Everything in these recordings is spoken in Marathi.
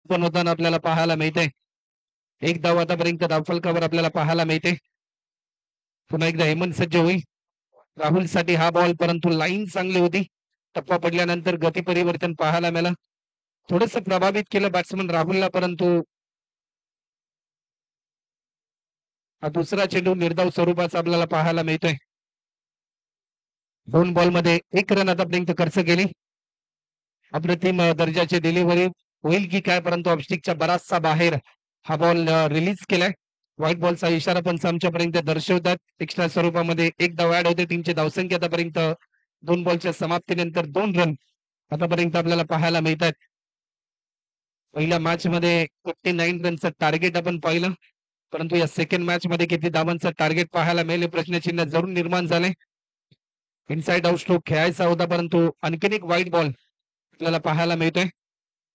पण होताना आपल्याला पाहायला मिळते. एक धाव आतापर्यंत धावफलकावर आपल्याला पाहायला मिळते. पुन्हा एकदा हेमंत सज्ज होईल राहुलसाठी हा बॉल, परंतु लाईन चांगली होती. टप्पा पडल्यानंतर गती परिवर्तन पाहायला मिळालं. थोडंसं प्रभावित केलं बॅट्समन राहुलला, परंतु हा दुसरा चेंडू निर्धाव स्वरूपाचा आपल्याला पाहायला मिळतोय. 2 बॉलमध्ये 1 रन आतापर्यंत खर्च केली. अप्रतिम दर्जाची डिलिव्हरी होईल की काय, परंतु ऑफस्टिकच्या बराचसा बाहेर हा बॉल रिलीज केलाय. व्हाईट बॉलचा इशारा पण आमच्यापर्यंत दर्शवतात. एक्स्ट्रा स्वरूपामध्ये एक धाव ऍड होते. टीमची धावसंख्या आतापर्यंत 2 बॉलच्या समाप्तीनंतर 2 रन आतापर्यंत आपल्याला पाहायला मिळतात. पहिल्या मॅच मध्ये 59 रनचं टार्गेट आपण पाहिलं, परंतु या सेकंड मॅच मध्ये किती धावांचं टार्गेट पाहायला मिळेल प्रश्नचिन्ह जरूर निर्माण झाले. इनसाइड आउट स्ट्रोक खेळायचा होता, परंतु आणखीन एक व्हाईट बॉल आपल्याला पाहायला मिळतोय.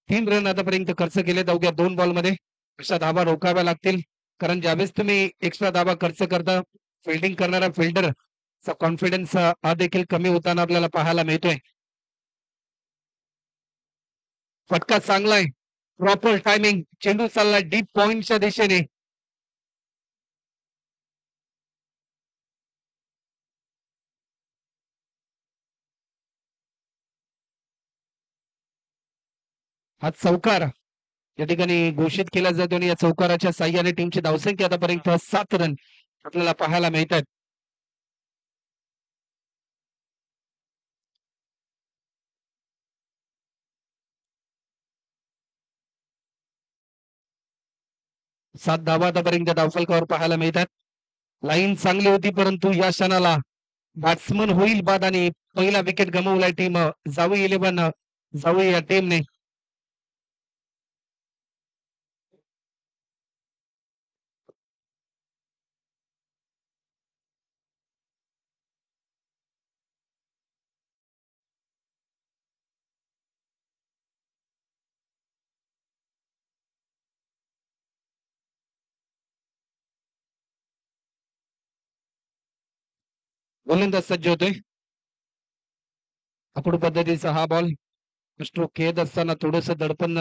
3 रन आतापर्यंत खर्च केले अवघ्या 2 बॉलमध्ये. अशा धाबा रोखाव्या लागतील, कारण ज्यावेळेस तुम्ही एक्स्ट्रा धाबा खर्च करता, फिल्डिंग करणारा फिल्डरचा कॉन्फिडन्स हा देखील कमी होताना आपल्याला पाहायला मिळतोय. फटका चांगलाय, प्रॉपर टायमिंग, चेंडू चालला डीप पॉइंटच्या दिशेने. हा चौकार या ठिकाणी घोषित केला जातो आणि या चौकाराच्या साह्याने टीमची धावसंख्या आतापर्यंत 7 रन आपल्याला पाहायला मिळतात. सात धावा आतापर्यंत धावफलकावर पाहायला मिळतात. लाईन चांगली होती, परंतु या क्षणाला बॅट्समन होईल बाद आणि पहिला विकेट गमावलाय टीम जावी 11 जावी या टीमने. गोलंदाज सज्ज होतोय. अपूड पद्धतीचा हा बॉल स्ट्रोक खेळत असताना थोडस दडपण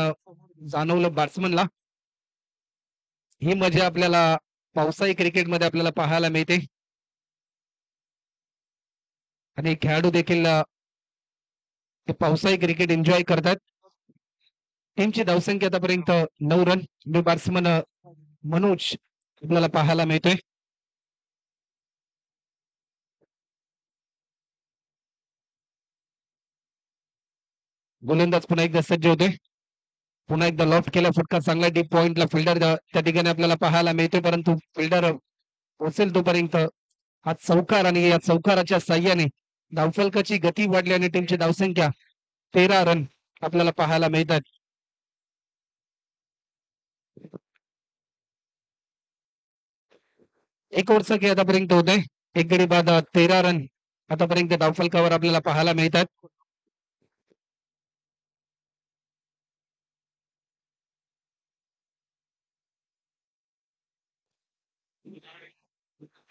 जाणवलं बॅट्समनला. ही मजा आपल्याला पावसाळी क्रिकेटमध्ये आपल्याला पाहायला मिळते आणि खेळाडू देखील पावसाळी क्रिकेट एन्जॉय करतात. टीमची धावसंख्या आतापर्यंत 9 रन. बॅट्समन मनोज आपल्याला पाहायला मिळतोय. गोलंदाज पुन्हा एकदा सज्ज होते. पुन्हा एकदा लॉफ्ट केला फटका चांगला डीप पॉइंटला. फिल्डर त्या ठिकाणी आपल्याला पाहायला मिळतोय, परंतु फिल्डर पोहोचेल तोपर्यंत हा चौकार आणि या चौकाराच्या साह्याने धावफलकाची गती वाढली आणि टीमची धावसंख्या 13 रन आपल्याला पाहायला मिळतात. एक ओव्हरचा खेळ आतापर्यंत होत आहे. एक गडी बाद 13 रन आतापर्यंत धावफलकावर आपल्याला पाहायला मिळतात.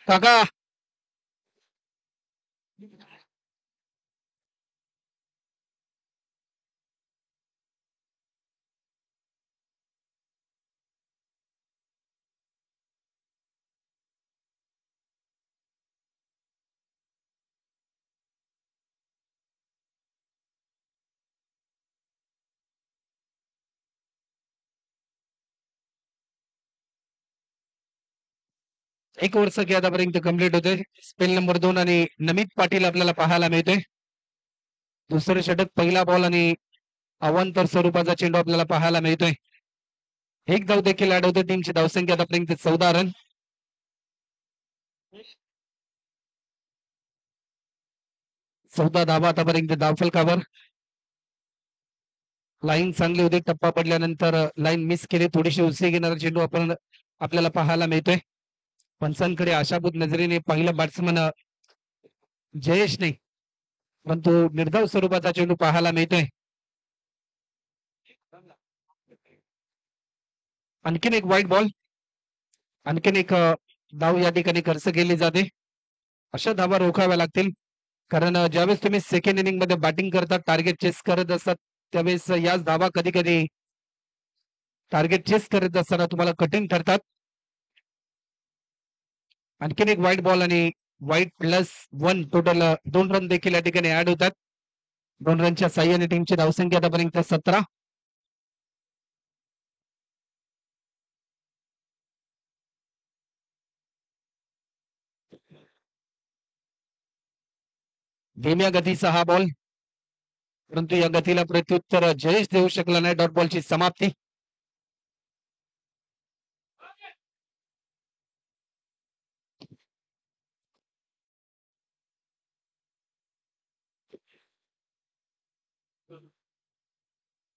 काका एक ओव्हरचा खेळ आतापर्यंत कंप्लीट होतोय. स्पेल नंबर 2 आणि नमित पाटील आपल्याला पाहायला मिळतोय. दुसरं षटक, पहिला बॉल आणि अवांतर स्वरूपाचा चेंडू आपल्याला पाहायला मिळतोय. एक धाव देखील ऍड होते. टीमची धावसंख्या आतापर्यंत 14 रन. 14 धावा आतापर्यंत धावफलकावर. लाईन चांगली होती. टप्पा पडल्यानंतर लाईन मिस केली. थोडीशी उसळी घेणारा चेंडू आपण आपल्याला पाहायला मिळतोय. पंचांकडे आशाभूत नजरेने पाहिलं बॅट्समन जयेशने, परंतु निर्धाव स्वरूपाचा चेंडू पाहायला मिळतोय. आणखीन एक व्हाईट बॉल. आणखीन एक धाव या ठिकाणी खर्च केली जाते. अशा धावा रोखाव्या लागतील, कारण ज्यावेळेस तुम्ही सेकंड इनिंग मध्ये बॅटिंग करतात, टार्गेट चेस करत असतात, त्यावेळेस याच धावा कधी कधी टार्गेट चेस करत असताना तुम्हाला कठीण ठरतात. आणखीन एक व्हाईट बॉल आणि व्हाईट +1 टोटल 2 रन देखील या ठिकाणी ऍड होतात. 2 रनच्या साह्याने टीमची धावसंख्या आतापर्यंत 17. धीम्या गतीचा हा बॉल, परंतु या गतीला प्रत्युत्तर जयेश देऊ शकला नाही. डॉट बॉलची समाप्ती.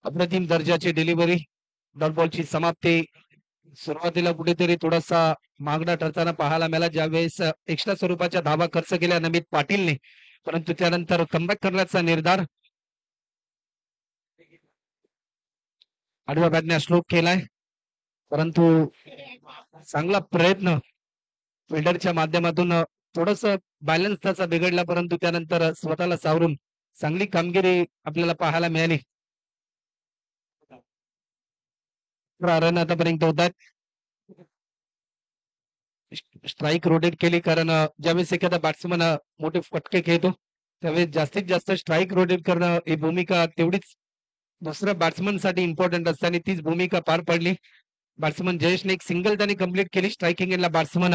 अप्रतिम दर्जाची डिलिव्हरी. डॉट बॉलची समाप्ती. सुरुवातीला कुठेतरी थोडासा मागणा ठरताना पाहायला मिळाला ज्यावेळेस एक्स्ट्रा स्वरूपाच्या धावा खर्च केल्या नमित पाटीलने, परंतु त्यानंतर कमबॅक करण्याचा निर्धार आडव्या बॅटने स्ट्रोक केलाय, परंतु चांगला प्रयत्न फिल्डरच्या माध्यमातून. थोडस बॅलन्स त्याचा बिघडला, परंतु त्यानंतर स्वतःला सावरून चांगली कामगिरी आपल्याला पाहायला मिळाली. रन आतापर्यंत होतात. स्ट्राईक रोटेट केली, कारण ज्यावेळेस एखादा बॅट्समन मोठे फटके खेळतो त्यावेळेस जास्तीत जास्त स्ट्राईक रोटेट करणं ही भूमिका तेवढीच दुसऱ्या बॅट्समन साठी इम्पॉर्टंट असते आणि तीच भूमिका पार पडली. बॅट्समन जयेशने एक सिंगल त्यांनी कंप्लीट केली. स्ट्रायकिंग एंडला बॅट्समन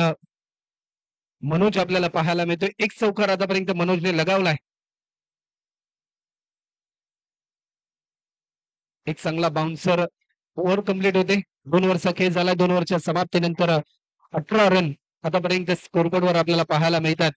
मनोज आपल्याला पाहायला मिळतोय. एक चौकार आतापर्यंत मनोजने लगावलाय. एक चांगला बाउन्सर. ओव्हर कंप्लीट होते. 2 ओव्हरचा खेळ झाला. 2 ओव्हरच्या समाप्तीनंतर 18 रन आतापर्यंत स्कोरबोर्डवर आपल्याला पाहायला मिळतात.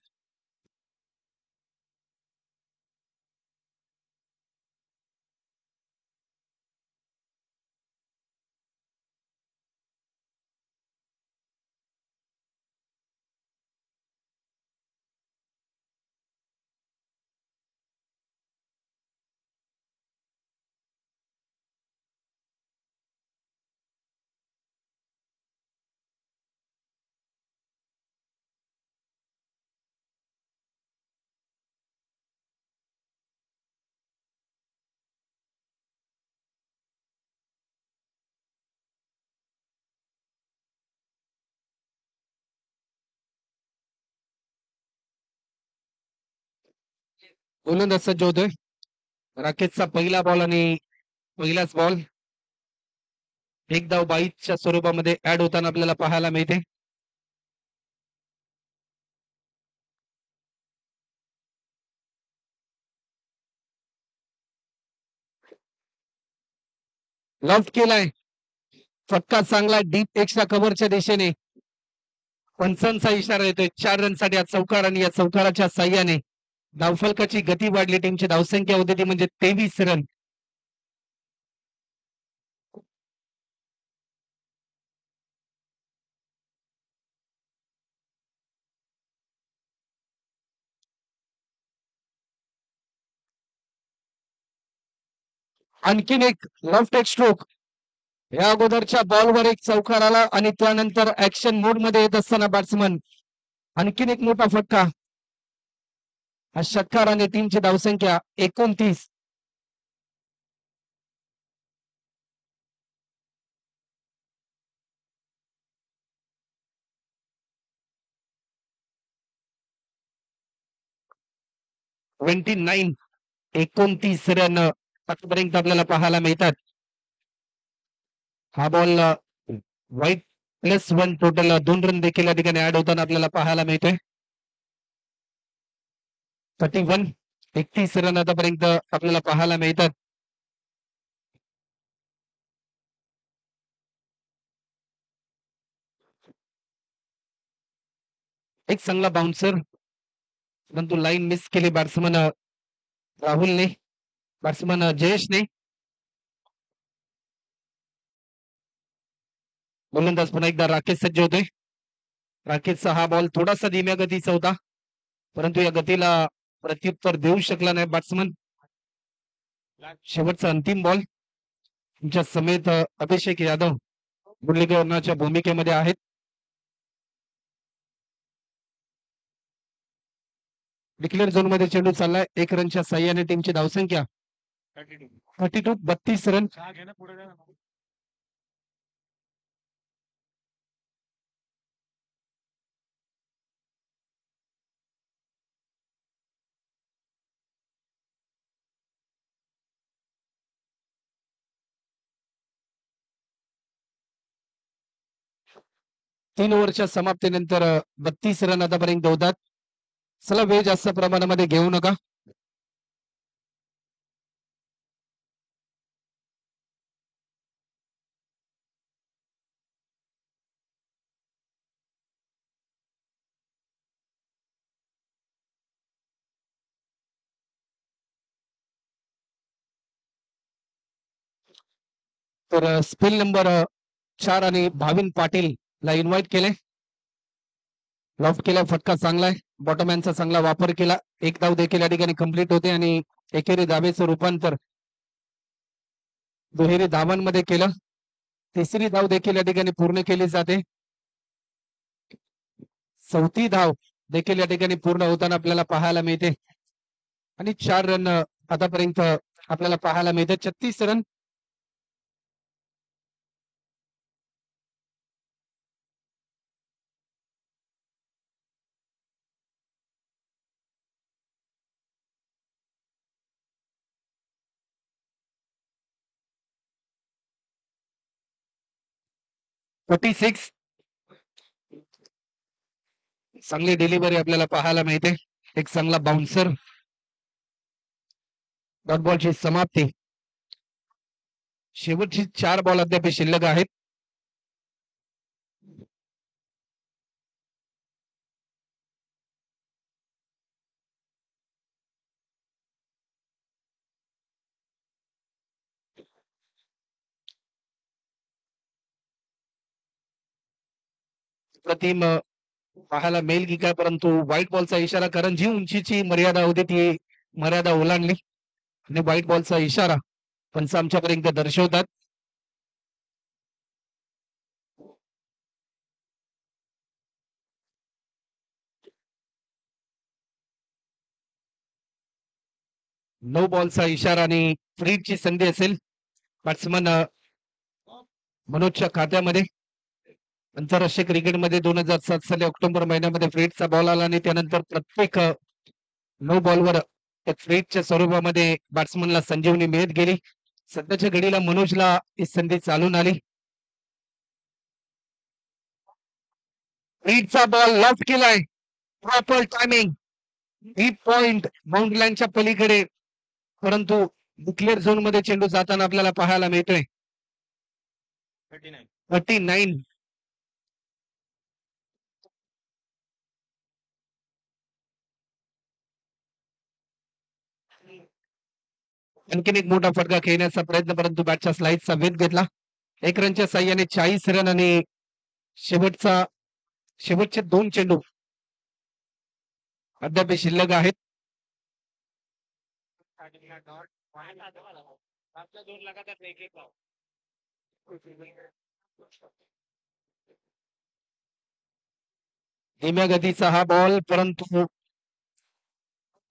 गोलंदाज सज्ज होतोय. राकेशचा पहिला बॉल आणि पहिलाच बॉल एक धाव 22च्या स्वरूपामध्ये ऍड होताना आपल्याला पाहायला मिळते. लॉफ्ट केलाय. फटका चांगला डीप एक्स्ट्रा कव्हरच्या दिशेने. पंचांचा इशारा येतोय 4 रनसाठी या चौकार, आणि या चौकाराच्या साह्याने धावफलकाची गती वाढली. टीमची धावसंख्या होती ती म्हणजे 23 रन. आणखीन एक लेफ्ट एक स्ट्रोक. या अगोदरच्या बॉलवर एक चौकार आला आणि त्यानंतर ऍक्शन मोड मध्ये येत असताना बॅट्समन आणखीन एक मोठा फटका. हा षटकार आणि टीमची धावसंख्या 29. $29. 29 रन आतापर्यंत आपल्याला पाहायला मिळतात. हा बॉल व्हाईट +1 टोटल 2 रन देखील या ठिकाणी ऍड होताना आपल्याला पाहायला मिळतोय. 31. 31 रन आतापर्यंत आपल्याला पाहायला मिळतात. एक चांगला बाउन्सर, परंतु लाईन मिस केली बॅट्समन राहुलने, बॅट्समन जयेशने. गोलंदाज पुन्हा एकदा राकेश सज्ज होतोय. राकेशचा हा बॉल थोडासा धीम्या गतीचा होता, परंतु या गतीला प्रत्युत्तर देऊ शकला नाही बॅट्समन. शेवटचा अंतिम बॉल. तुमच्या समेत अभिषेक यादव मुरलीधरनाच्या भूमिकेमध्ये आहेत. डिक्लेअर झोन मध्ये चेंडू चाललाय. 1 रनच्या साह्याने टीमची धावसंख्या 32. 32 रन. 3 ओव्हरच्या समाप्तीनंतर 32 रन आतापर्यंत होतात. चला वेळ जास्त प्रमाणामध्ये घेऊ नका. तर स्पिल नंबर 4 आणि भाविन पाटील ला इन्व्हाइट केले. लॉफ्ट केला, फटका चांगला आहे. बॉटमॅनचा चांगला वापर केला. एक धाव देखील या ठिकाणी कंप्लीट होते आणि एकेरी धावेचं रूपांतर दुहेरी धावांमध्ये केलं. तिसरी धाव देखील या ठिकाणी पूर्ण केली जाते. चौथी धाव देखील या ठिकाणी पूर्ण होताना आपल्याला पाहायला मिळते आणि 4 रन आतापर्यंत आपल्याला पाहायला मिळते. 36 रन. सिक्स. चांगली डिलिव्हरी आपल्याला पाहायला मिळते. एक चांगला बाउन्सर. डॉट बॉलची समाप्ती. शेवटची 4 बॉल अद्याप शिल्लक आहेत. प्रतिम पाहायला मिळेल की काय, परंतु व्हाईट बॉलचा इशारा, कारण जी उंचीची मर्यादा होती ती मर्यादा ओलांडली आणि व्हाईट बॉलचा इशारा पंच आमच्यापर्यंत दर्शवतात. नो बॉलचा इशारा आणि फ्रीडची संधी असेल बॅट्समन मनोजच्या खात्यामध्ये. आंतरराष्ट्रीय क्रिकेटमध्ये 2007 साली ऑक्टोबर महिन्यामध्ये फ्रीडचा बॉल आला आणि त्यानंतर प्रत्येक नो बॉलवर फ्रीडच्या स्वरूपामध्ये बॅट्समनला संजीवनी मिळत गेली. सध्याच्या घडीला मनोजला ही संधी चालून आली. फ्रीडचा बॉल लॉफ्ट केलाय. Proper timing. Deep point boundary लाईनच्या पलीकडे, परंतु डिक्लेअर झोन मध्ये चेंडू जाताना आपल्याला पाहायला मिळतोय. 39. आणखीन एक मोठा फटका खेळण्याचा प्रयत्न, परंतु बॅटच्या स्लाइसचा वेध घेतला. 1 रनच्या साह्याने 40 रन आणि शेवटचे 2 चेंडू अद्याप शिल्लक आहेत. धीम्या गतीचा हा बॉल, परंतु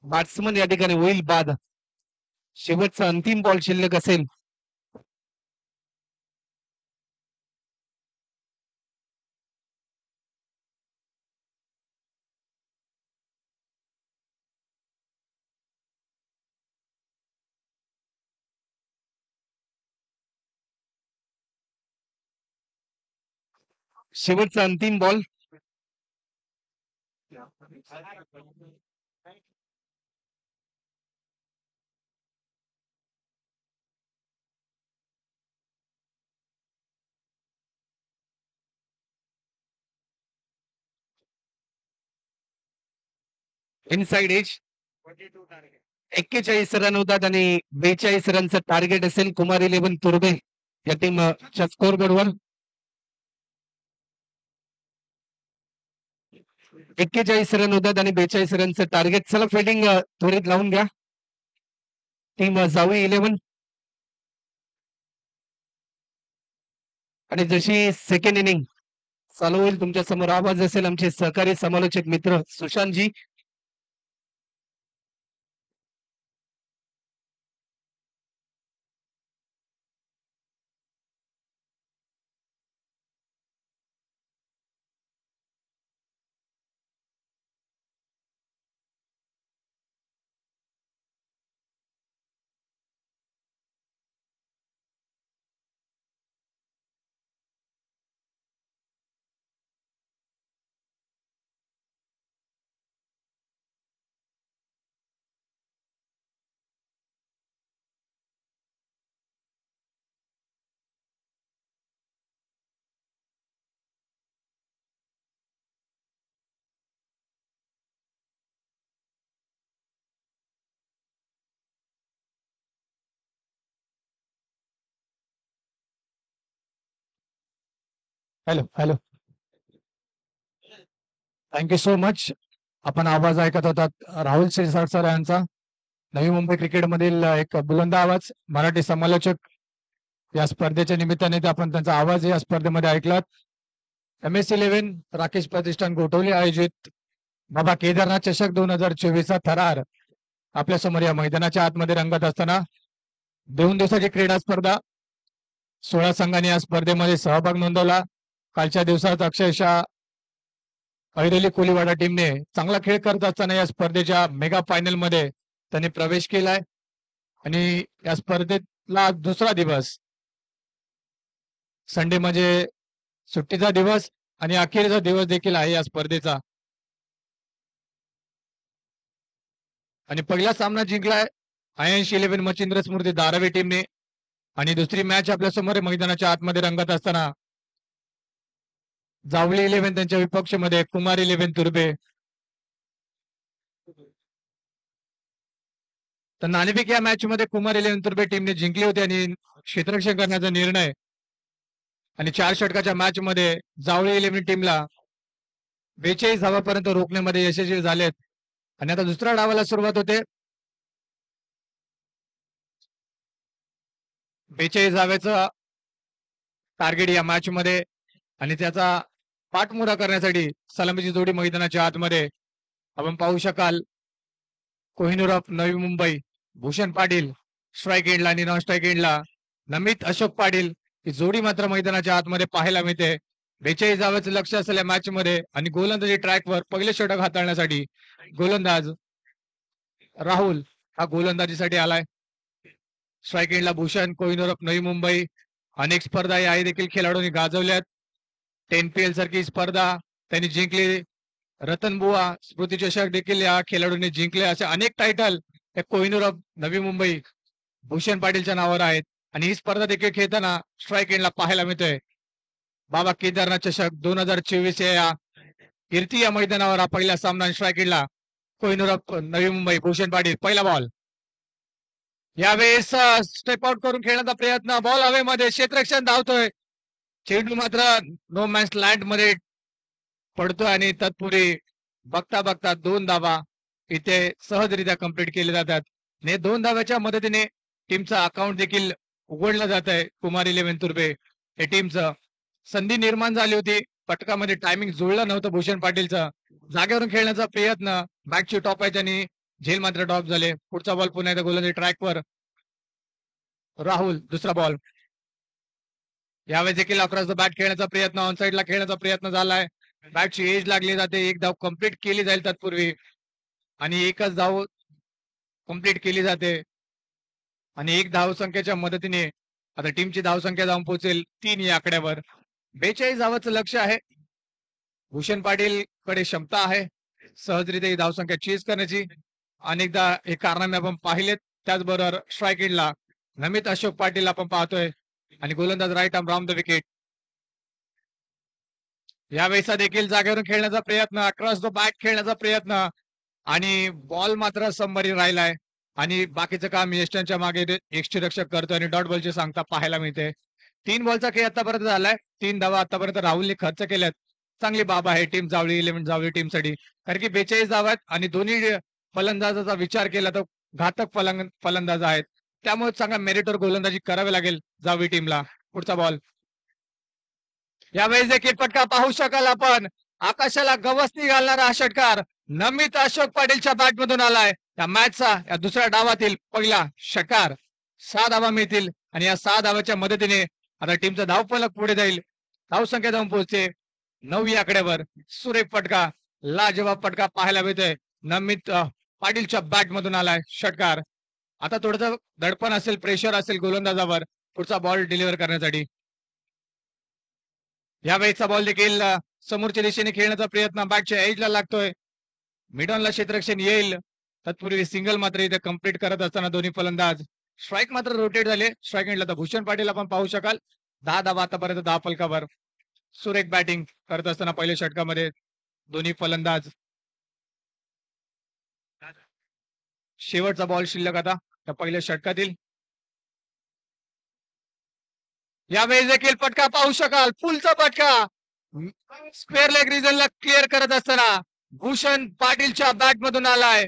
बॅट्समन या ठिकाणी होईल बाद. शेवटचा अंतिम बॉल शिल्लक असेल. शेवटचा अंतिम बॉल. Inside age. 41 रन होतात आणि 42 रनचं टार्गेट असेल कुमार 11 तुर्बे या टीमच्या स्कोरबोर्डवर. 41 रन होतात आणि 42 रनचं टार्गेट. चला फिल्डिंग त्वरित लावून घ्या. टीम जावी 11. आणि जशी सेकंड इनिंग चालू होईल तुमच्या समोर आवाज असेल आमचे सहकारी समालोचक मित्र Sushantji. Hello hello. Thank you so much. आपण आवाज ऐकत होतात राहुल शिरसाट सर यांचा, नवी मुंबई क्रिकेटमधील एक बुलंद आवाज, मराठी समालोचक. या स्पर्धेच्या निमित्ताने आपण त्यांचा आवाज या स्पर्धेमध्ये ऐकलात. MS11 राकेश प्रतिष्ठान गोठवली आयोजित बाबा केदारनाथ चषक 2024 थरार आपल्या समोर या मैदानाच्या आतमध्ये रंगत असताना 2 दिवसाची क्रीडा स्पर्धा, 16 संघांनी या स्पर्धेमध्ये सहभाग नोंदवला. कालच्या दिवसात अक्षरशः ऐरोली कोलीवाडा टीमने चांगला खेळ करत असताना या स्पर्धेच्या मेगा फायनल मध्ये त्यांनी प्रवेश केलाय. आणि या स्पर्धेतला दुसरा दिवस, संडे म्हणजे सुट्टीचा दिवस आणि अखेरचा दिवस देखील आहे या स्पर्धेचा. आणि पहिला सामना जिंकलाय INC11 मच्छिंद्र स्मृती धारावी टीमने. आणि दुसरी मॅच आपल्या समोर मैदानाच्या आतमध्ये रंगत असताना जावळी 11 त्यांच्या विपक्ष मध्ये कुमार 11 तुर्बे. तर नाणेफेक या मॅच मध्ये कुमार 11 तुर्बे टीमने जिंकली होती आणि क्षेत्ररक्षण करण्याचा निर्णय आणि 4 षटकाच्या मॅच मध्ये जावळी 11 टीमला 42 धावापर्यंत रोखण्यामध्ये यशस्वी झालेत. आणि आता दुसऱ्या डावाला सुरुवात होते. 42 धावेचं टार्गेट या मॅच मध्ये आणि त्याचा पाठमुरा करण्यासाठी सलामीची जोडी मैदानाच्या आतमध्ये आपण पाहू शकाल. कोहिनूर ऑफ नवी मुंबई भूषण पाटील स्ट्राईक एंडला आणि नॉन स्ट्राईक एंडला नमित अशोक पाटील ही जोडी मात्र मैदानाच्या आतमध्ये पाहायला मिळते. 42 धावेचं लक्ष असलेल्या मॅच मध्ये आणि गोलंदाजी ट्रॅकवर पहिले षटक हाताळण्यासाठी गोलंदाज राहुल हा गोलंदाजीसाठी आलाय. स्ट्राईक एंडला भूषण, कोहिनूर ऑफ नवी मुंबई. अनेक स्पर्धा याही देखील खेळाडूंनी गाजवल्यात. 10PL सारखी स्पर्धा त्यांनी जिंकली. रतन बुवा स्मृती चषक देखील या खेळाडूंनी जिंकले. असे अनेक टायटल कोहिनूर ऑफ नवी मुंबई भूषण पाटीलच्या नावावर आहेत. आणि ही स्पर्धा देखील खेळताना स्ट्राईक एंडला पाहायला मिळतोय. बाबा केदारनाथ चषक 2024 या कीर्ती या मैदानावर हा पहिला सामना. स्ट्राईक एंडला कोहिनूर ऑफ नवी मुंबई भूषण पाटील. पहिला बॉल यावेळेस स्टेप आउट करून खेळण्याचा प्रयत्न, बॉल हवेमध्ये, क्षेत्ररक्षण धावतोय. चेंडू मात्र नो मॅन्स लँड मध्ये पडतोय आणि तत्पूर्वी बघता बघता 2 धावा इथे सहजरित्या कंप्लीट केले जातात. आणि 2 धाव्याच्या मदतीने टीमचा अकाउंट देखील उघडलं जात आहे. कुमार 11 तुर्बे हे टीमचं संधी निर्माण झाली होती. पटकामध्ये टायमिंग जुळलं नव्हतं भूषण पाटीलचं. जागेवरून खेळण्याचा प्रयत्न, बॅटची टॉप आहे आणि झेल मात्र टॉप झाले. पुढचा बॉल पुन्हा एकदा गोलंदाजी ट्रॅकवर राहुल. दुसरा बॉल यावेळेस देखील अक्रॉस द बॅट खेळण्याचा प्रयत्न, ऑन साईडला खेळण्याचा प्रयत्न झालाय. बॅटची एज लागली जाते. एक धाव कंप्लीट केली जाईल तत्पूर्वी आणि एकच धाव कंप्लीट केली जाते. आणि एक धावसंख्येच्या मदतीने आता टीमची धावसंख्या जाऊन पोहोचेल 3 या आकड्यावर. 42 धावाचं लक्ष आहे. भूषण पाटील कडे क्षमता आहे सहजरित्या ही धावसंख्या चेस करण्याची. अनेकदा हे कारनामे आपण पाहिलेत. त्याचबरोबर स्ट्राईक एंडला नमित अशोक पाटील आपण पाहतोय आणि गोलंदाज right arm round the wicket. यावेळेस देखील जागेवरून खेळण्याचा प्रयत्न, अक्रॉस द बॅट खेळण्याचा प्रयत्न आणि बॉल मात्र संबरी राहिलाय. आणि बाकीचं काम यष्टांच्या मागे यष्टीरक्षक करतोय आणि डॉट बॉलची सांगता पाहायला मिळते. 3 बॉलचा खेळ आतापर्यंत झालाय. 3 धावा आतापर्यंत राहुलने खर्च केल्यात. चांगली बाब आहे टीम जावळी 11 जावळी टीमसाठी. कारण की 42 धावा आहेत आणि दोन्ही फलंदाजाचा विचार केला तर घातक फलंदाज आहेत. त्यामुळे चांगला मेरिटवर गोलंदाजी करावी लागेल जावळी टीमला. पुढचा बॉल यावेळेस देखील फटका पाहू शकाल आपण. आकाशाला गवसणी घालणारा हा षटकार नमित अशोक पाटीलच्या बॅटमधून आलाय. या मॅचचा या दुसऱ्या डावातील पहिला षटकार. 6 धावा मिळतील आणि या 6 धावाच्या मदतीने आता टीमचा धावफलक पुढे जाईल. धावसंख्या जाऊन पोहोचते 9 या आकड्यावर. सुरेख फटका, लाजवाब फटका पाहायला मिळतोय. नमित पाटीलच्या बॅटमधून आलाय षटकार. आता थोडंसं दडपण असेल, प्रेशर असेल गोलंदाजावर पुढचा बॉल डिलिव्हर करण्यासाठी. यावेळेचा बॉल देखील समोरच्या दिशेने खेळण्याचा प्रयत्न, बॅटच्या एजला लागतोय. मिडॉनला क्षेत्ररक्षण येईल तत्पूर्वी सिंगल मात्र इथे कंप्लीट करत असताना दोन्ही फलंदाज. स्ट्राईक मात्र रोटेट झाले. स्ट्राईक एंडला तर भूषण पाटील आपण पाहू शकाल. 10 धावा आतापर्यंत 10 फलकावर. सुरेख बॅटिंग करत असताना पहिल्या षटकामध्ये दोन्ही फलंदाज. शेवटचा बॉल शिल्लक आता त्या पहिल्या षटकातील. यावेळेस देखील फटका पाहू शकाल. फुलचा फटका स्क्वेअर लेग रिजनला क्लिअर करत असताना भूषण पाटीलच्या बॅट मधून आलाय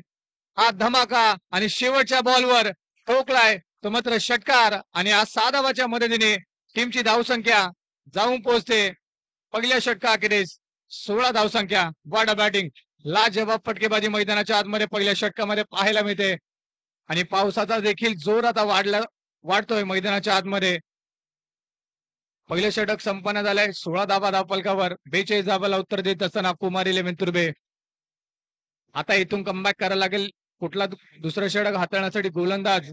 हा धमाका आणि शेवटच्या बॉलवर ठोकलाय तो मात्र षटकार आणि आज 6 धावाच्या मदतीने टीमची धावसंख्या जाऊन पोहोचते पहिल्या षटकाखेरीस 16 धावसंख्या. व्हॉट अ बॅटिंग, लाजवाब फटकेबाजी मैदानाच्या आतमध्ये पहिल्या षटकामध्ये पाहायला मिळते आणि पावसाचा देखील जोर आता वाढतोय मैदानाच्या आतमध्ये. पहिलं षटक संपन्न झालंय 16 धावा धावफलकावर 42 धावाला उत्तर देत असताना कुमार 11 तुर्बे. आता इथून कमबॅक करायला लागेल. कुठला दुसरं षटक हाताळण्यासाठी गोलंदाज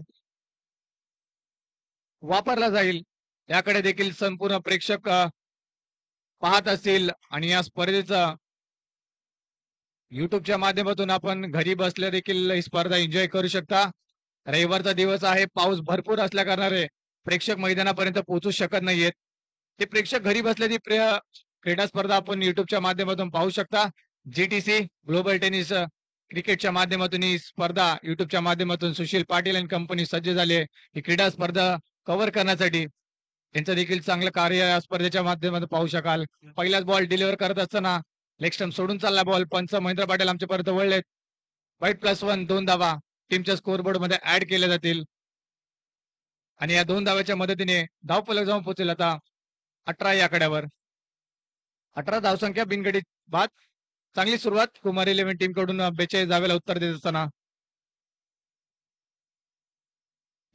वापरला जाईल याकडे देखील संपूर्ण प्रेक्षक पाहत असतील आणि या स्पर्धेचा युट्यूबच्या माध्यमातून आपण घरी बसल्या देखील ही स्पर्धा एन्जॉय करू शकता. रविवारचा दिवस आहे, पाऊस भरपूर असल्या कारणाने प्रेक्षक मैदानापर्यंत पोहोचू शकत नाहीयेत. ते प्रेक्षक घरी बसल्या ती क्रीडा स्पर्धा आपण युट्यूबच्या माध्यमातून पाहू शकता. जीटीसी ग्लोबल टेनिस क्रिकेटच्या माध्यमातून ही स्पर्धा युट्यूबच्या माध्यमातून सुशील पाटील आणि कंपनी सज्ज झाली आहे ही क्रीडा स्पर्धा कव्हर करण्यासाठी. त्यांचं देखील चांगलं कार्य या स्पर्धेच्या माध्यमातून पाहू शकाल. पहिलाच बॉल डिलिव्हर करत असताना लेग स्टंप सोडून चालला बॉल. पंच महेंद्र पाटील आमच्यापर्यंत वळलेत. वाईट +1 2 धावा टीमच्या स्कोअरबोर्ड मध्ये ऍड केल्या जातील आणि या 2 धाव्याच्या मदतीने धावफलक जाऊन पोहोचेल आता 18 या आकड्यावर. 18 धावसंख्या बिनगडीत बाद. चांगली सुरुवात कुमार 11 टीम कडून 42 धाव्याला उत्तर देत असताना.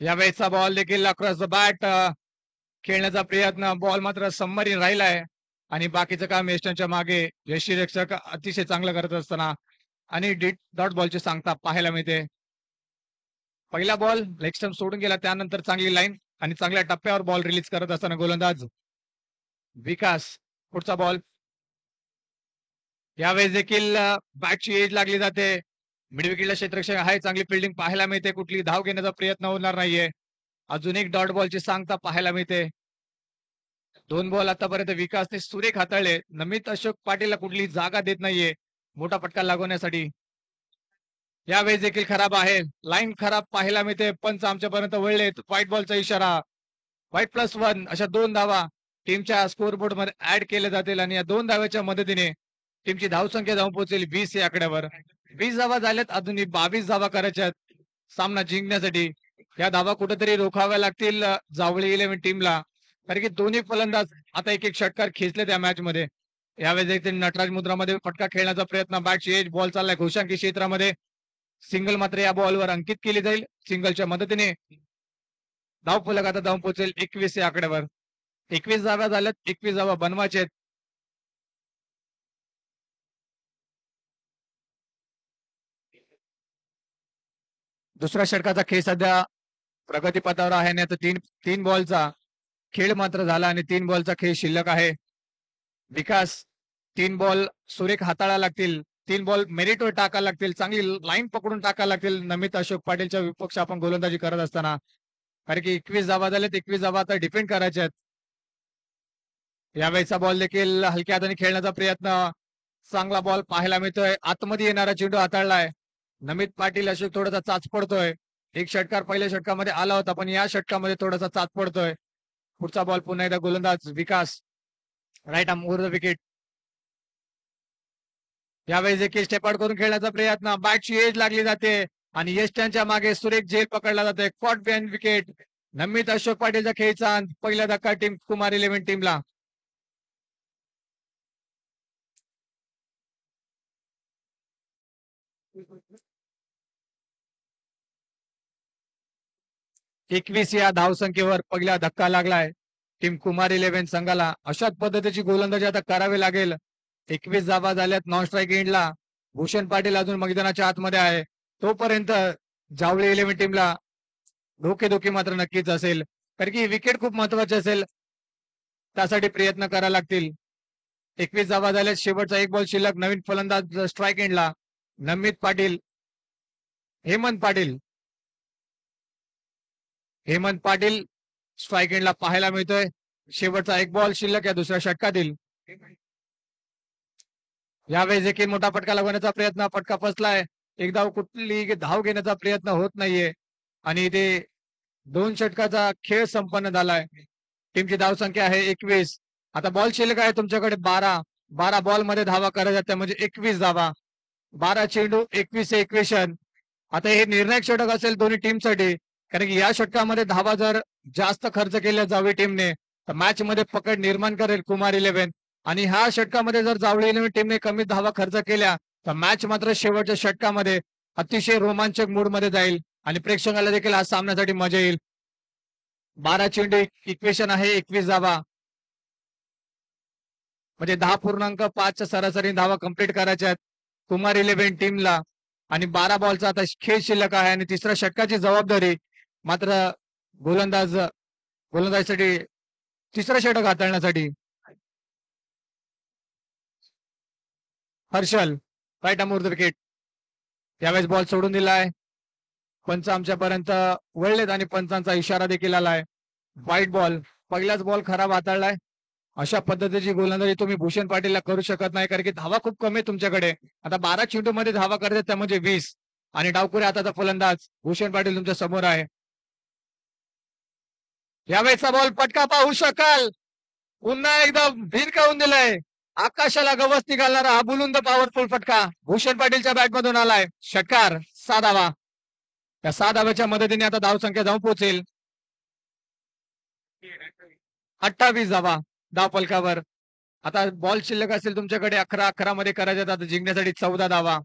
यावेळेचा बॉल देखील अक्रॉस द बॅट खेळण्याचा प्रयत्न, बॉल मात्र सबमरीन राहिलाय आणि बाकीचं काम यष्टांच्या मागे यष्टीरक्षक अतिशय चांगलं करत असताना आणि डॉट बॉलची सांगता पाहायला मिळते. पहिला बॉल लेग स्टंप सोडून गेला, त्यानंतर चांगली लाईन आणि चांगल्या टप्प्यावर बॉल रिलीज करत असताना गोलंदाज विकास. पुढचा बॉल यावेळेस देखील बॅटची एज लागली जाते. मिडविकेटला क्षेत्ररक्षक आहे, चांगली फिल्डिंग पाहायला मिळते. कुठली धाव घेण्याचा प्रयत्न होणार नाहीये. अजून एक डॉट बॉलची सांगता पाहायला मिळते. 2 बॉल आतापर्यंत विकासने सुरेख हाताळले. नमित अशोक पाटीलला कुठली जागा देत नाहीये मोठा फटका लागवण्यासाठी. यावेळेस देखील खराब आहे, लाईन खराब पाहायला मिळते. पंच आमच्यापर्यंत वळलेत. व्हाईट बॉलचा इशारा. व्हाईट +1 अशा 2 धावा टीमच्या स्कोअरबोर्ड मध्ये ऍड केल्या जातील आणि या 2 धाव्याच्या मदतीने टीमची धावसंख्या जाऊन पोहोचेल 20 या आकड्यावर. 20 धावा झाल्यात, अजूनही 22 धावा करायच्या सामना जिंकण्यासाठी. या धावा कुठेतरी रोखाव्या लागतील जावळी 11 टीमला, कारण की दोन्ही फलंदाज आता एक एक षटकार खेचले त्या मॅच मध्ये. यावेळेस देखील नटराज मुद्रामध्ये फटका खेळण्याचा प्रयत्न. बॅटची एज, बॉल चाललाय घोषांकी क्षेत्रामध्ये. सिंगल मात्र या बॉलवर अंकित केली जाईल. सिंगलच्या मदतीने धावफलक आता जाऊन पोहोचेल 21 या आकड्यावर. 21 धावा झाल्यात, 21 धावा बनवायचे आहेत. दुसऱ्या षटकाचा खेळ सध्या प्रगतीपथावर आहे आणि आता तीन बॉलचा खेळ मात्र झाला आणि 3 बॉलचा खेळ शिल्लक आहे. विकास 3 बॉल सुरेख हाताळायला लागतील. 3 बॉल मेरिटवर टाकायला लागतील. चांगली लाईन पकडून टाकायला लागतील नमित अशोक पाटीलच्या विपक्ष आपण गोलंदाजी करत असताना, कारण की 21 धावा झाल्यात. 21 धावा आता डिफेंड करायच्या आहेत. यावेळेचा बॉल देखील हलक्या हाताने खेळण्याचा प्रयत्न. चांगला बॉल पाहायला मिळतोय. आतमध्ये येणारा चेंडू हाताळलाय. नमित पाटील अशोक थोडासा चाच पडतोय. एक षटकार पहिल्या षटकामध्ये आला होता, पण या षटकामध्ये थोडासा चाच पडतोय. पुढचा बॉल पुन्हा एकदा गोलंदाज Vikas. Right arm over the wicket. यावेळेस देखील स्टेप आउट करून खेळण्याचा प्रयत्न. बॅटची एज लागली जाते आणि यष्ट्यांच्या मागे सुरेख झेल पकडला जाते. Caught behind wicket. Namit Ashok पाटीलचा खेळचा पहिला धक्का टीम कुमार 11 टीमला. एकवीस या धावसंख्येवर पहिला धक्का लागलाय टीम कुमार 11 संघाला. अशाच पद्धतीची गोलंदाजी आता करावी लागेल. 21 धावा झाल्यात नॉन स्ट्राईक एंडला. भूषण पाटील अजून मैदानाच्या आतमध्ये आहे. तोपर्यंत जावळी 11 टीमला धोके मात्र नक्कीच असेल, कारण की विकेट खूप महत्वाचे असेल. त्यासाठी प्रयत्न करावे लागतील. 21 धावा झाल्यात. शेवटचा एक बॉल शिल्लक. नवीन फलंदाज स्ट्राईक एंडला. नमित पाटील, हेमंत पाटील स्ट्राईक एंडला पाहायला मिळतोय. शेवटचा एक बॉल शिल्लक या दुसऱ्या षटकातील. यावेळेस देखील मोठा फटका लागवण्याचा प्रयत्न. फटका फसलाय. एकदा कुठली धाव घेण्याचा प्रयत्न होत नाहीये आणि ते 2 षटकाचा खेळ संपन्न झालाय. टीमची धावसंख्या आहे 21 आता बॉल शिल्लक आहे तुमच्याकडे 12 बॉल मध्ये धावा करायच्या त्या म्हणजे 21 धावा. 12 चेंडू 21 आता हे निर्णायक षटक असेल दोन्ही टीमसाठी, कारण की या षटकामध्ये धावा जर जास्त खर्च केल्या जावळी टीमने तर मॅच मध्ये पकड निर्माण करेल कुमार 11. आणि ह्या षटकामध्ये जर जावळी 11 टीमने कमी धावा खर्च केल्या तर मॅच मात्र शेवटच्या षटकामध्ये अतिशय रोमांचक मूड मध्ये जाईल आणि प्रेक्षकाला देखील आज सामन्यासाठी मजा येईल. 12 चेंडू इक्वेशन आहे 21 धावा, म्हणजे 10.5 सरासरी धावा कंप्लीट करायच्या आहेत कुमार 11 टीमला. आणि 12 बॉलचा आता खेळ शिल्लक आहे आणि तिसऱ्या षटकाची जबाबदारी मात्र गोलंदाजीसाठी तिसरं षटक हाताळण्यासाठी हर्षल राईट अमोर विकेट. यावेळेस बॉल सोडून दिलाय. पंच आमच्यापर्यंत वळलेत आणि पंचांचा इशारा देखील आलाय. व्हाईट बॉल, पहिलाच बॉल खराब हाताळलाय. अशा पद्धतीची गोलंदाजी तुम्ही भूषण पाटीलला करू शकत नाही, कारण की धावा खूप कमी आहे तुमच्याकडे. आता 12 चेंडू मध्ये धावा करतात त्या म्हणजे 20. आणि डावखुऱ्या हाताचा फलंदाज भूषण पाटील तुमच्या समोर आहे. यावेळेचा बॉल पटका पाहू शकाल. पुन्हा एकदा भिरकावून दिलाय. आकाशाला गवसणी घालणारा हा बुलंद पॉवरफुल फटका भूषण पाटीलच्या बॅट मधून आलाय. षटकार 6 धावा. त्या 6 धाव्याच्या मदतीने आता धावसंख्या जाऊन पोहोचेल 28 धावा धाव फलकावर. आता बॉल शिल्लक असेल तुमच्याकडे 11 मध्ये करायचे, आता जिंकण्यासाठी 14 धावा.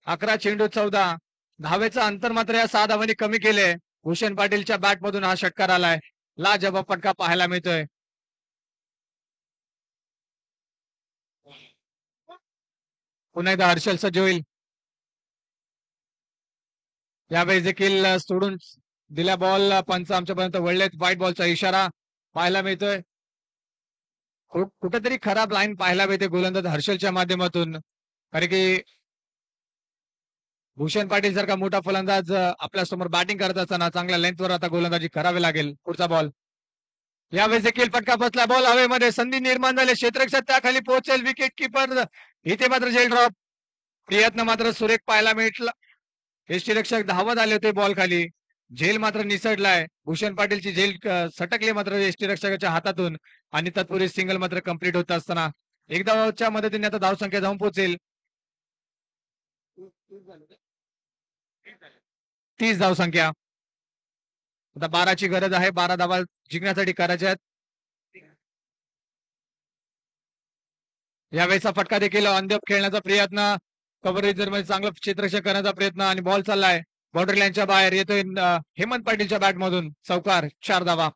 11 चेंडू 14 धावेचं अंतर मात्र या 6 धावांनी कमी केले. भूषण पाटीलच्या बॅट मधून हा षटकार आलाय. लाजवाब फटका पाहायला मिळतोय. पुन्हा एकदा हर्षल सज्ज होईल. यावेळेस देखील सोडून दिल्या बॉल पंच आमच्यापर्यंत वळलेत. व्हाईट बॉलचा इशारा पाहायला मिळतोय. कुठेतरी खराब लाईन पाहायला मिळते गोलंदाज हर्षलच्या माध्यमातून, कारण की भूषण पाटील सारखा मोठा फलंदाज आपल्या समोर बॅटिंग करत असताना चांगल्या लेंथवर आता गोलंदाजी करावी लागेल. पुढचा बॉल, यावेळेस देखील फटका बसला. बॉल हवेमध्ये, संधी निर्माण झाली. क्षेत्ररक्षक त्याखाली पोहोचेल. विकेट किपर इथे मात्र झेल ड्रॉप. प्रयत्न मात्र सुरेख पाहायला मिळला. यष्टीरक्षक धावत आले होते बॉल खाली. झेल मात्र निसटलाय. भूषण पाटीलची झेल सटकली मात्र यष्टीरक्षकाच्या हातातून आणि तत्पूर्वी सिंगल मात्र कंप्लीट होत असताना एकदाच्या मदतीने आता धावसंख्या जाऊन पोहोचेल 30 धावसंख्या. आता 12ची गरज आहे. 12 धावा जिंकण्यासाठी करायच्या आहेत. यावेळेचा फटका देखील अंध्यप खेळण्याचा प्रयत्न, कव्हरेज मध्ये चांगलं क्षेत्ररक्षण करण्याचा प्रयत्न आणि बॉल चाललाय बॉर्डर लाईनच्या बाहेर. येतोय हेमंत पाटीलच्या बॅट मधून चौकार. 4 धावा.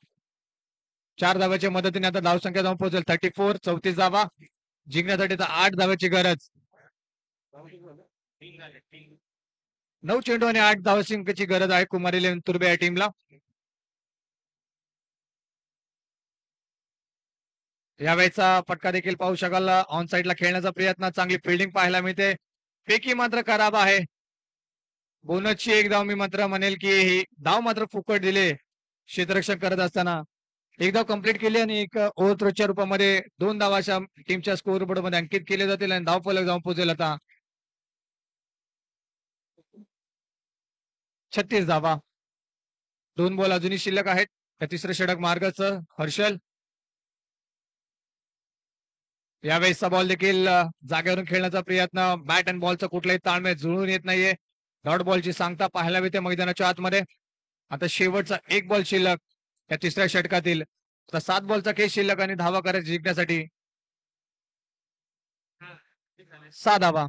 4 धाव्याच्या मदतीने आता धावसंख्या जाऊन पोहोचेल 34. 34 धावा जिंकण्यासाठी तर 8 धाव्याची गरज. 9 चेंडू आणि 8 धावसंख्येची गरज आहे कुमार 11 तुर्बे या टीमला. यावेळेचा फटका देखील पाहू शकाल. ऑन साईडला खेळण्याचा प्रयत्न, चांगली फिल्डिंग पाहायला मिळते. फेकी मात्र खराब आहे. बोनसची एक धाव मी मात्र म्हणेल की ही धाव मात्र फुकट दिले क्षेत्ररक्षण करत असताना. एक धाव कंप्लीट केली आणि एक ओव्हरथ्रोच्या रूपामध्ये 2 धावा अशा टीमच्या स्कोर बोर्ड मध्ये अंकित केले जातील आणि धाव फलक जाऊन पोहोचेल आता 36 धावा. 2 बॉल अजूनही शिल्लक आहेत. तिसरं षटक मार्गाचं हर्षल. यावेळेसचा बॉल देखील जागेवरून खेळण्याचा प्रयत्न. बॅट अँड बॉलचा कुठलाही ताळमेळ जुळून येत नाहीये. डॉट बॉलची सांगता पाहायला मिळते मैदानाच्या आतमध्ये. आता शेवटचा 1 बॉल शिल्लक या तिसऱ्या षटकातील. आता 7 बॉलचा खेळ शिल्लक आणि धावा करायची जिंकण्यासाठी 6 धावा.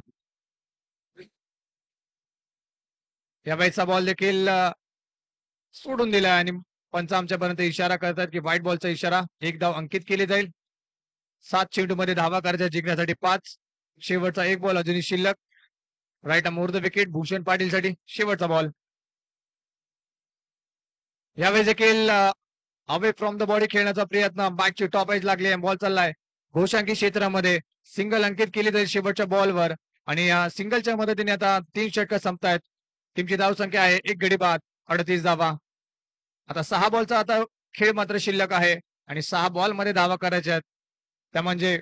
यावेळेचा बॉल देखील सोडून दिला आणि पंच आमच्यापर्यंत इशारा करतात की व्हाईट बॉलचा इशारा. 1 धाव अंकित केली जाईल. 7 चेंडू मध्ये धावा करायच्या जिंकण्यासाठी 5. शेवटचा 1 बॉल अजूनही शिल्लक. Right arm over the wicket Bhushan Patil साठी शेवटचा बॉल. यावेळेस देखील अवे फ्रॉम द बॉडी खेळण्याचा प्रयत्न. बॅटची टॉप एज लागली आहे. बॉल चाललाय घोषांकी क्षेत्रामध्ये. सिंगल अंकित केली जाईल शेवटच्या बॉलवर आणि या सिंगलच्या मदतीने आता 3 षटकं संपतायत. टीमची धावसंख्या आहे 1 गडी बाद 38 धावा. आता 6 बॉलचा आता खेळ मात्र शिल्लक आहे आणि 6 बॉल मध्ये धावा करायच्या आहेत त्या म्हणजे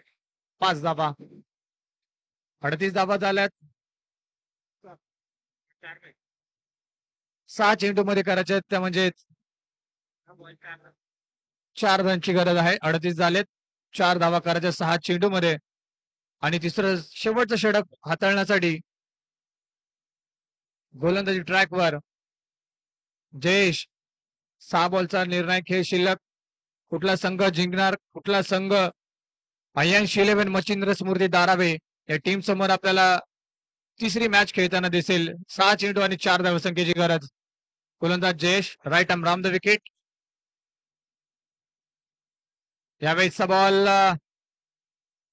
5 धावा. 38 धावा झाल्यात. 6 चेंडू मध्ये करायच्या आहेत त्या म्हणजे 4 रनची गरज आहे. 38 झालेत. 4 धावा करायच्या 6 चेंडूमध्ये आणि तिसरं शेवटचं षटक हाताळण्यासाठी गोलंदाजी ट्रॅकवर जयेश. 6 बॉलचा निर्णायक खेळ शिल्लक. कुठला संघ जिंकणार, कुठला संघ अय्यांशी 11 मच्छिंद्र स्मृती दारावे या टीम समोर आपल्याला तिसरी मॅच खेळताना दिसेल. 6 चेंडू आणि 4 धावसंख्येची गरज. गोलंदाज Jayesh right arm round the wicket. यावेळेसचा बॉल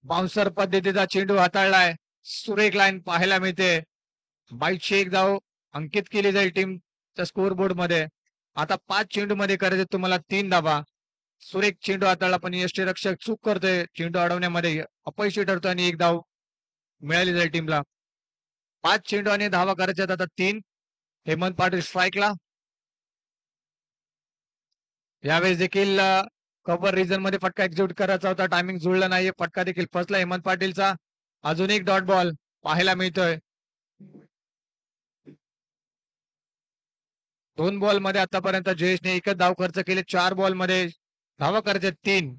बाउन्सर पद्धतीचा चेंडू हाताळलाय. सुरेख लाईन पाहायला मिळते. बाईटची एक धाव अंकित केली जाईल टीमच्या स्कोर बोर्ड मध्ये. आता 5 चेंडू मध्ये करायचे तुम्हाला 3 धावा. सुरेख चेंडू हाताळला पण यष्टीरक्षक चूक करतोय. चेंडू अडवण्यामध्ये अपयशी ठरतो आणि एक धाव मिळाली जाईल टीमला. 5 चेंडू आणि धावा करायच्या आता 3. हेमंत पाटील स्ट्राईकला. यावेळेस देखील कव्हर रिजन मध्ये फटका एक्झिक्यूट करायचा होता. टायमिंग जुळला नाहीये. फटका देखील फसला हेमंत पाटीलचा. अजून एक डॉट बॉल पाहायला मिळतोय. 2 बॉल मध्ये आतापर्यंत जयेशने एकच धाव खर्च केले. 4 बॉल मध्ये धावा करायचे 3.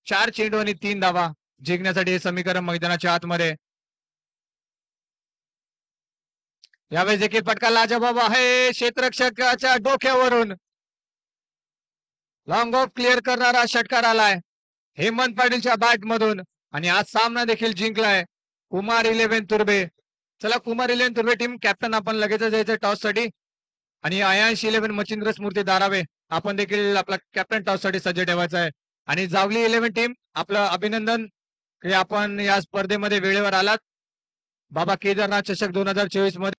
4 चेंडू आणि 3 धावा जिंकण्यासाठी हे समीकरण मैदानाच्या आतमध्ये. यावेळेस देखील फटका लाजवाब आहे. क्षेत्ररक्षकाच्या डोक्यावरून लॉंग ऑफ क्लिअर करणारा षटकार आलाय हेमंत पाटीलच्या बॅट मधून आणि आज सामना देखील जिंकलाय कुमार 11 तुर्बे. चला कुमार 11 तुर्बे टीम कॅप्टन आपण लगेच जायचं टॉस साठी आणि अयांश 11 मच्छिंद्र स्मृती दारावे आपण देखील आपला कॅप्टन टॉस साठी सज्ज ठेवायचा आहे. आणि जावली 11 टीम आपलं अभिनंदन की आपण या स्पर्धेमध्ये वेळेवर आलात. बाबा केदारनाथ चषक 2024 मध्ये